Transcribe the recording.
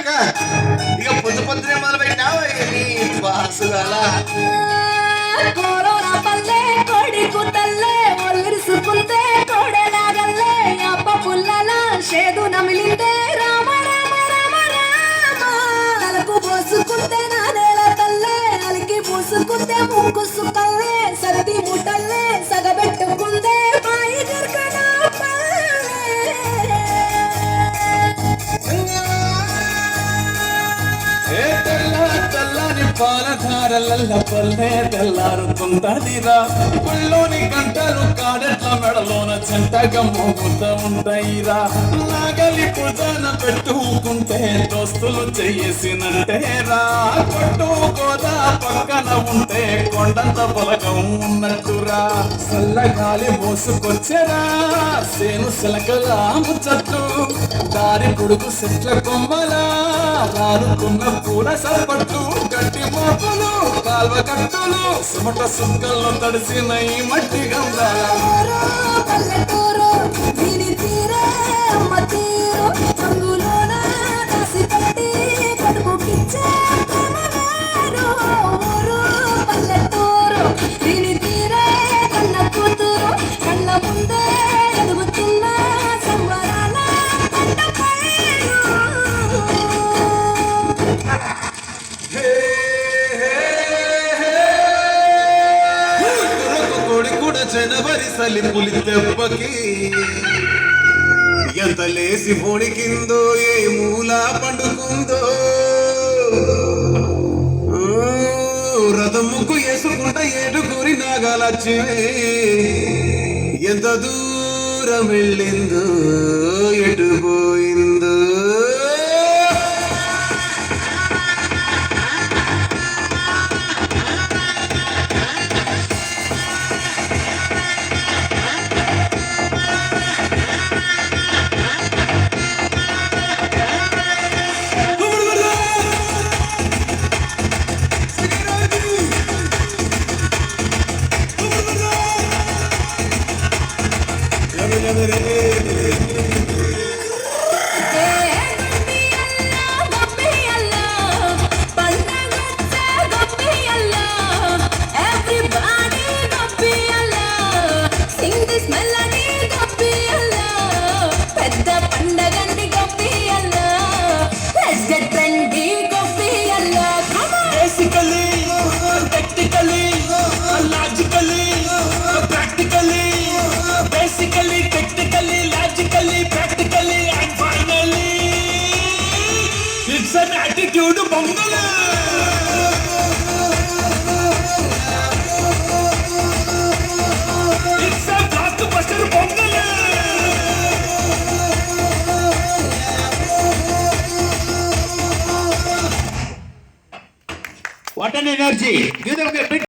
ఇక పొద్దు పొద్దునే మొదలు పెట్టావు నీ బాసుగాల కోరోనా పల్లె కొడికు తల్లే ఒల్లిరుసుకుంటే కోడెలాగల్లే అప్ప పుల్లల షేదు నమిలిందే రామ రామ రామ రామ తలకు పోసుకుంటే నానేల తల్లే అలికి పూసుకుంటే ముక్కు సుకల్లే సర్ది ముట్టల్లే సగబెట్టుకుందే బాయి దుర్గన తెల్లని పాలధారలల్ల పల్లె తెల్లారుతుంటదిరా పుల్లోని గంటలు కాడెట్ల మెడలోన చెంటగా మోగుతూ ఉంటాయిరా నాగలి పుజాన పెట్టుకుంటే దోస్తులు చేసినట్టేరా కొట్టు గోదా పక్కన ఉంటే కొండంత పొలగం ఉన్నట్టురా చల్లగాలి మోసుకొచ్చెరా సేను సిలకలా ముచ్చట్లు దారి పొడుగు చెట్ల కొమ్మలా రారుకున్న పూల సర్పట్లు గట్టి మోపులు కాల్వ కట్టులు సుమట సుక్కల్లో తడిసిన ఈ మట్టి గంధాల పల్లెటూరు దీని తీరే అమ్మ తీరు రంగులోన దాసి కట్టి కడుపుకిచ్చే ప్రేమవేరు ఊరు పల్లెటూరు దీని తీరే కన్న కూతురు కళ్ళ ముందే ఎదుగుతున్న సంబరాల పంట పైరు జనవరి సలి పులి దెబ్బకి ఎంత లేసి పొడికిందో ఏ మూల పండుకుందో రథముకు వేసుకుంట ఏడుగురి నాగాలచ్చి ఎంత దూరం వెళ్ళిందో ఎటు పోయిందో attitude bungalow it's a blockbuster bungalow what an energy give them a big